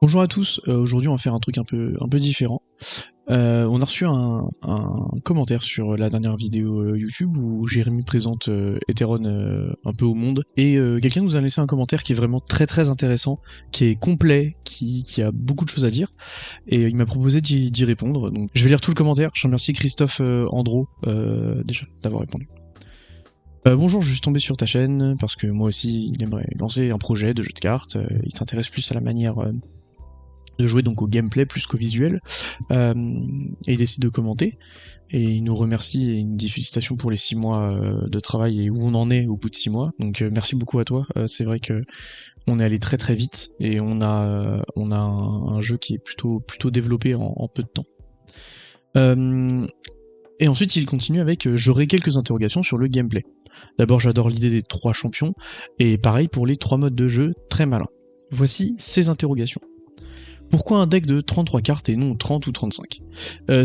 Bonjour à tous, aujourd'hui on va faire un truc un peu différent. On a reçu un commentaire sur la dernière vidéo YouTube où Jérémy présente Etheron un peu au monde, et quelqu'un nous a laissé un commentaire qui est vraiment très intéressant, qui est complet, qui a beaucoup de choses à dire, et il m'a proposé d'y répondre. Donc je vais lire tout le commentaire. Je remercie Christophe Andro déjà d'avoir répondu. Bonjour, je suis tombé sur ta chaîne parce que moi aussi il aimerait lancer un projet de jeu de cartes. Il s'intéresse plus à la manière de jouer, donc au gameplay plus qu'au visuel, et il décide de commenter, et il nous remercie et il nous dit félicitations pour les 6 mois de travail et où on en est au bout de 6 mois, donc merci beaucoup à toi. C'est vrai que on est allé très vite, et on a un jeu qui est plutôt développé en peu de temps. Et ensuite il continue avec j'aurai quelques interrogations sur le gameplay. D'abord, j'adore l'idée des 3 champions, et pareil pour les 3 modes de jeu, très malin. Voici ces interrogations. Pourquoi un deck de 33 cartes et non 30 ou 35 ?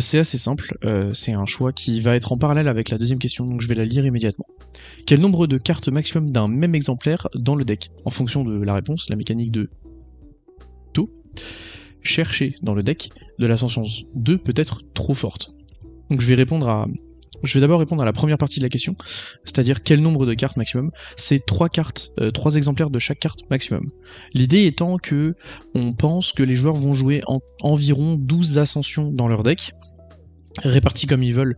C'est assez simple, c'est un choix qui va être en parallèle avec la deuxième question, donc je vais la lire immédiatement. Quel nombre de cartes maximum d'un même exemplaire dans le deck ? En fonction de la réponse, la mécanique de taux cherchée dans le deck de l'ascension 2 peut être trop forte. Donc je vais d'abord répondre à la première partie de la question, c'est-à-dire quel nombre de cartes maximum. C'est 3 cartes, 3 exemplaires de chaque carte maximum. L'idée étant que on pense que les joueurs vont jouer environ 12 ascensions dans leur deck, répartis comme ils veulent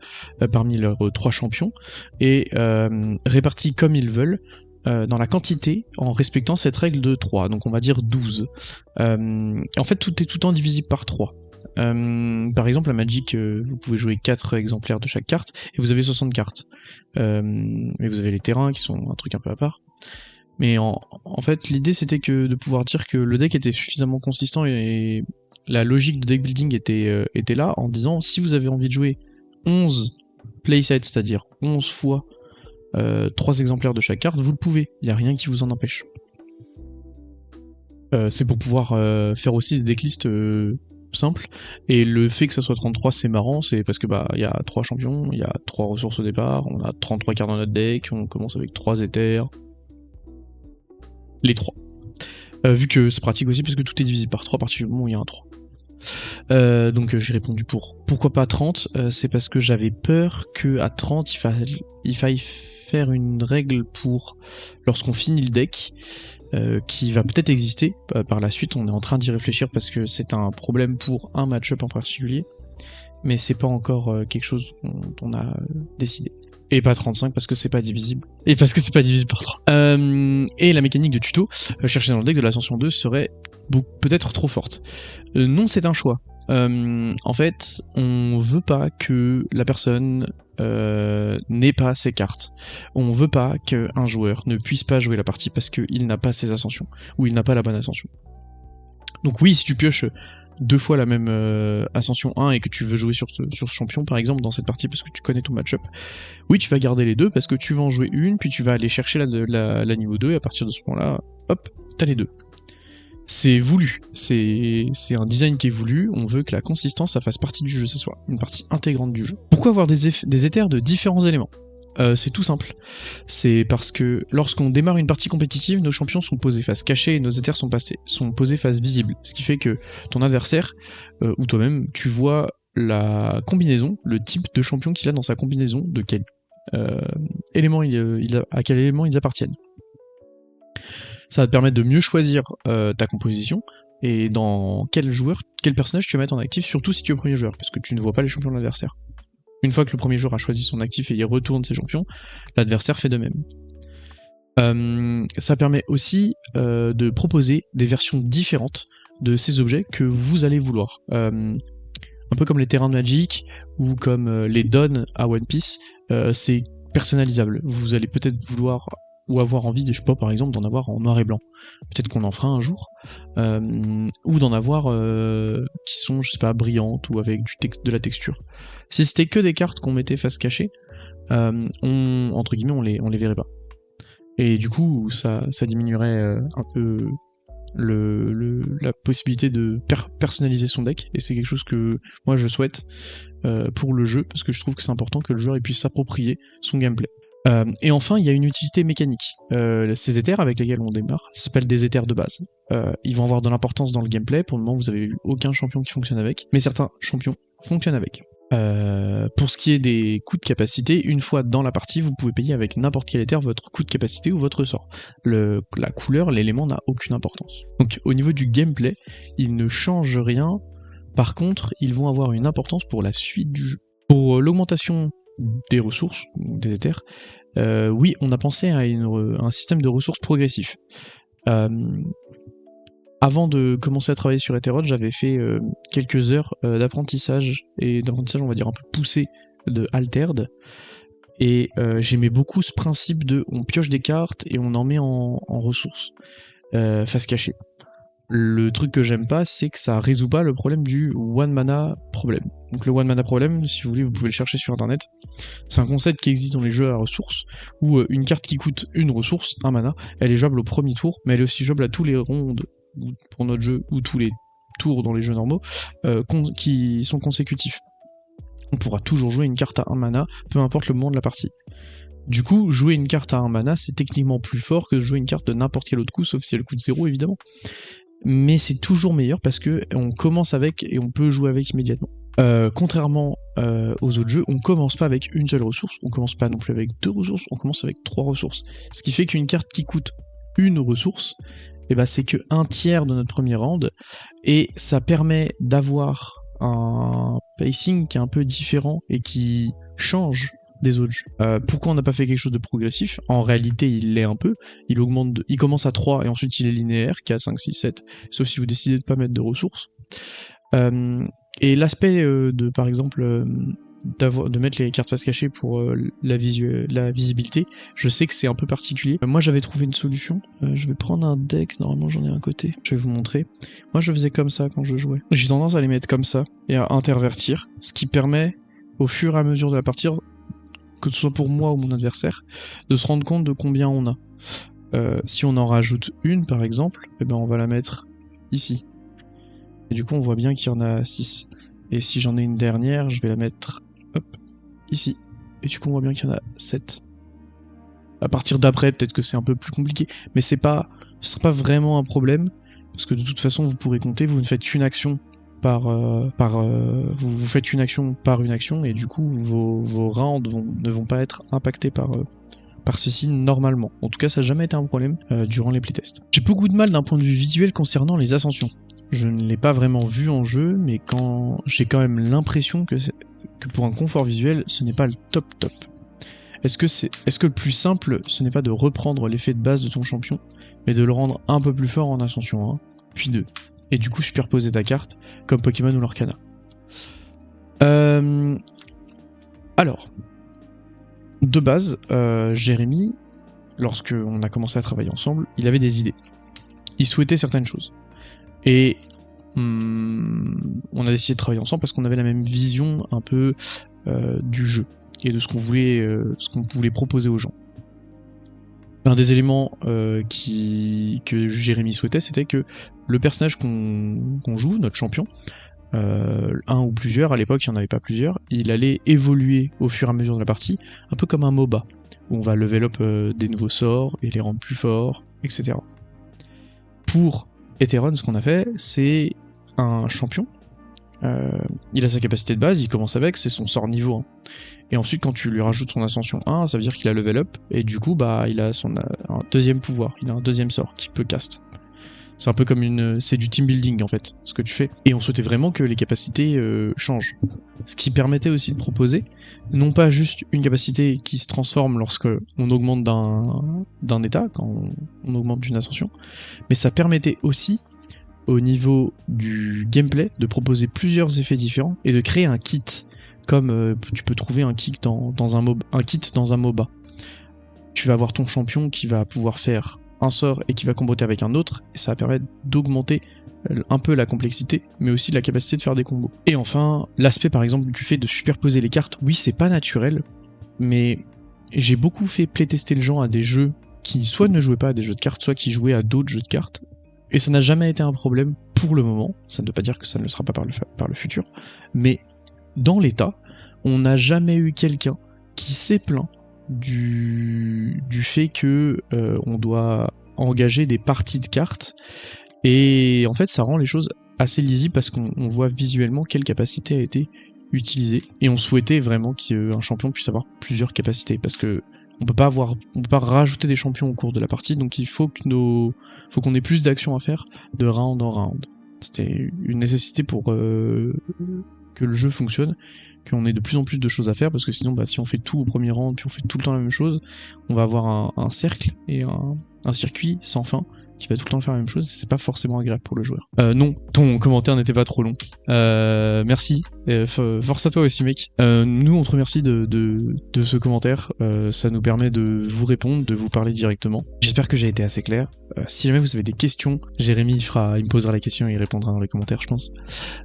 parmi leurs 3 champions, et répartis comme ils veulent dans la quantité, en respectant cette règle de 3, donc on va dire 12. En fait, tout est tout le temps divisible par 3. Par exemple, à Magic, vous pouvez jouer 4 exemplaires de chaque carte, et vous avez 60 cartes. Mais vous avez les terrains qui sont un truc un peu à part. Mais en fait, l'idée c'était de pouvoir dire que le deck était suffisamment consistant, et la logique de deck building était là, en disant si vous avez envie de jouer 11 playsets, c'est-à-dire 11 fois 3 exemplaires de chaque carte, vous le pouvez, il n'y a rien qui vous en empêche. C'est pour pouvoir faire aussi des decklists simple, et le fait que ça soit 33 c'est marrant, c'est parce que il y a 3 champions, il y a 3 ressources au départ, on a 33 cartes dans notre deck, on commence avec 3 éthers, les 3. Vu que c'est pratique aussi parce que tout est divisible par 3 à partir du moment où il y a un 3. Donc j'ai répondu pour. Pourquoi pas 30 ? C'est parce que j'avais peur que à 30 il faille faire une règle pour lorsqu'on finit le deck, qui va peut-être exister par la suite. On est en train d'y réfléchir parce que c'est un problème pour un match-up en particulier, mais c'est pas encore quelque chose dont on a décidé. Et pas 35 parce que c'est pas divisible. Et parce que c'est pas divisible par 3. Et la mécanique de tuto, chercher dans le deck de l'ascension 2 serait peut-être trop forte. Non, c'est un choix. En fait, on veut pas que la personne n'ait pas ses cartes. On veut pas qu'un joueur ne puisse pas jouer la partie parce qu'il n'a pas ses ascensions, ou il n'a pas la bonne ascension. Donc oui, si tu pioches 2 fois la même ascension 1 et que tu veux jouer sur ce champion par exemple dans cette partie parce que tu connais ton match-up, oui, tu vas garder les 2 parce que tu vas en jouer une, puis tu vas aller chercher la niveau 2, et à partir de ce moment-là, hop, t'as les 2. C'est voulu, c'est un design qui est voulu, on veut que la consistance ça fasse partie du jeu, ça soit une partie intégrante du jeu. Pourquoi avoir des éthers de différents éléments ? C'est tout simple, c'est parce que lorsqu'on démarre une partie compétitive, nos champions sont posés face cachée et nos éthers sont posés face visible, ce qui fait que ton adversaire, ou toi-même, tu vois la combinaison, le type de champion qu'il a dans sa combinaison, de quel élément à quel élément ils appartiennent. Ça va te permettre de mieux choisir ta composition, et dans quel personnage tu vas mettre en actif, surtout si tu es au premier joueur, parce que tu ne vois pas les champions de l'adversaire. Une fois que le premier joueur a choisi son actif et il retourne ses champions, l'adversaire fait de même. Ça permet aussi de proposer des versions différentes de ces objets que vous allez vouloir. Un peu comme les terrains de Magic, ou comme les dons à One Piece, c'est personnalisable. Vous allez peut-être vouloir ou avoir envie, je sais pas, par exemple, d'en avoir en noir et blanc. Peut-être qu'on en fera un jour. Ou d'en avoir qui sont, je sais pas, brillantes, ou avec de la texture. Si c'était que des cartes qu'on mettait face cachée, entre guillemets, on les verrait pas. Et du coup, ça diminuerait un peu la possibilité de personnaliser son deck, et c'est quelque chose que moi je souhaite pour le jeu, parce que je trouve que c'est important que le joueur puisse s'approprier son gameplay. Et enfin, il y a une utilité mécanique. Ces éthers avec lesquels on démarre s'appellent des éthers de base. Ils vont avoir de l'importance dans le gameplay. Pour le moment, vous avez eu aucun champion qui fonctionne avec, mais certains champions fonctionnent avec. Pour ce qui est des coûts de capacité, une fois dans la partie, vous pouvez payer avec n'importe quel éther votre coût de capacité ou votre sort. La couleur, l'élément n'a aucune importance. Donc au niveau du gameplay, ils ne changent rien. Par contre, ils vont avoir une importance pour la suite du jeu. Pour l'augmentation des ressources, des éthers, oui, on a pensé à un système de ressources progressif. Avant de commencer à travailler sur Ethereum, j'avais fait quelques heures d'apprentissage, et d'apprentissage on va dire un peu poussé, de Altered, et j'aimais beaucoup ce principe de on pioche des cartes et on en met en ressources, face cachée. Le truc que j'aime pas, c'est que ça résout pas le problème du one mana problème. Donc le one mana problème, si vous voulez, vous pouvez le chercher sur internet. C'est un concept qui existe dans les jeux à ressources, où une carte qui coûte une ressource, un mana, elle est jouable au premier tour, mais elle est aussi jouable à tous les rondes pour notre jeu, ou tous les tours dans les jeux normaux, qui sont consécutifs. On pourra toujours jouer une carte à un mana, peu importe le moment de la partie. Du coup, jouer une carte à un mana, c'est techniquement plus fort que jouer une carte de n'importe quel autre coup, sauf si elle coûte 0 évidemment. Mais c'est toujours meilleur parce que on commence avec et on peut jouer avec immédiatement. Contrairement aux autres jeux, on commence pas avec une seule ressource, on commence pas non plus avec 2 ressources, on commence avec 3 ressources. Ce qui fait qu'une carte qui coûte une ressource, eh ben c'est que un tiers de notre premier round, et ça permet d'avoir un pacing qui est un peu différent et qui change des autres jeux. Pourquoi on n'a pas fait quelque chose de progressif? En réalité, il l'est un peu. Il commence à 3 et ensuite il est linéaire, 4, 5, 6, 7, sauf si vous décidez de pas mettre de ressources. Et l'aspect de, par exemple, de mettre les cartes face cachée pour la visibilité, je sais que c'est un peu particulier. Moi j'avais trouvé une solution. Je vais prendre un deck, normalement j'en ai un côté. Je vais vous montrer. Moi je faisais comme ça quand je jouais. J'ai tendance à les mettre comme ça et à intervertir, ce qui permet au fur et à mesure de la partie, que ce soit pour moi ou mon adversaire, de se rendre compte de combien on a. Si on en rajoute une par exemple, eh ben on va la mettre ici. Et du coup on voit bien qu'il y en a 6. Et si j'en ai une dernière, je vais la mettre hop, ici. Et du coup on voit bien qu'il y en a 7. À partir d'après, peut-être que c'est un peu plus compliqué, mais ce sera pas vraiment un problème, parce que de toute façon vous pourrez compter, vous ne faites qu'une action vous faites une action par une action, et du coup vos rounds ne vont pas être impactés par ceci normalement. En tout cas, ça n'a jamais été un problème durant les playtests. J'ai beaucoup de mal d'un point de vue visuel concernant les ascensions. Je ne l'ai pas vraiment vu en jeu, mais j'ai quand même l'impression que pour un confort visuel, ce n'est pas le top. Est-ce que le plus simple, ce n'est pas de reprendre l'effet de base de ton champion, mais de le rendre un peu plus fort en ascension 1, puis 2, et du coup superposer ta carte, comme Pokémon ou Lorcana. Alors, de base, Jérémy, lorsqu'on a commencé à travailler ensemble, il avait des idées. Il souhaitait certaines choses. Et on a décidé de travailler ensemble parce qu'on avait la même vision un peu du jeu et de ce qu'on voulait proposer aux gens. Un des éléments que Jérémy souhaitait, c'était que le personnage qu'on joue, notre champion, un ou plusieurs, à l'époque il n'y en avait pas plusieurs, il allait évoluer au fur et à mesure de la partie, un peu comme un MOBA, où on va level up des nouveaux sorts et les rendre plus forts, etc. Pour Ethereum, ce qu'on a fait, c'est un champion. Il a sa capacité de base, il commence avec, c'est son sort niveau 1. Et ensuite, quand tu lui rajoutes son ascension 1, ça veut dire qu'il a level up, et du coup, bah, il a un deuxième pouvoir, il a un deuxième sort qui peut cast. C'est un peu comme c'est du team building en fait, ce que tu fais. Et on souhaitait vraiment que les capacités changent. Ce qui permettait aussi de proposer, non pas juste une capacité qui se transforme lorsque on augmente d'un état, quand on augmente d'une ascension, mais ça permettait aussi, au niveau du gameplay, de proposer plusieurs effets différents et de créer un kit, comme tu peux trouver un kit dans un MOBA. Tu vas avoir ton champion qui va pouvoir faire un sort et qui va comboter avec un autre, et ça va permettre d'augmenter un peu la complexité, mais aussi la capacité de faire des combos. Et enfin, l'aspect par exemple du fait de superposer les cartes, oui c'est pas naturel, mais j'ai beaucoup fait playtester les gens à des jeux qui soit ne jouaient pas à des jeux de cartes, soit qui jouaient à d'autres jeux de cartes, et ça n'a jamais été un problème pour le moment, ça ne veut pas dire que ça ne le sera pas par le futur, mais dans l'état, on n'a jamais eu quelqu'un qui s'est plaint du fait que on doit engager des parties de cartes, et en fait ça rend les choses assez lisibles parce qu'on voit visuellement quelle capacité a été utilisée, et on souhaitait vraiment qu'un champion puisse avoir plusieurs capacités, parce que on peut pas rajouter des champions au cours de la partie, donc il faut qu'on ait plus d'actions à faire de round en round. C'était une nécessité pour que le jeu fonctionne, qu'on ait de plus en plus de choses à faire, parce que sinon si on fait tout au premier round, puis on fait tout le temps la même chose, on va avoir un cercle et un circuit sans fin qui va tout le temps faire la même chose, c'est pas forcément agréable pour le joueur. Non, ton commentaire n'était pas trop long. Merci. Force à toi aussi, mec. Nous, on te remercie de ce commentaire. Ça nous permet de vous répondre, de vous parler directement. J'espère que j'ai été assez clair. Si jamais vous avez des questions, Jérémy il me posera la question et il répondra dans les commentaires, je pense.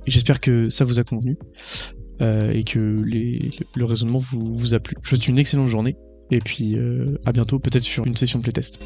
Et j'espère que ça vous a convenu et que le raisonnement vous a plu. Je vous souhaite une excellente journée et puis à bientôt, peut-être sur une session de playtest.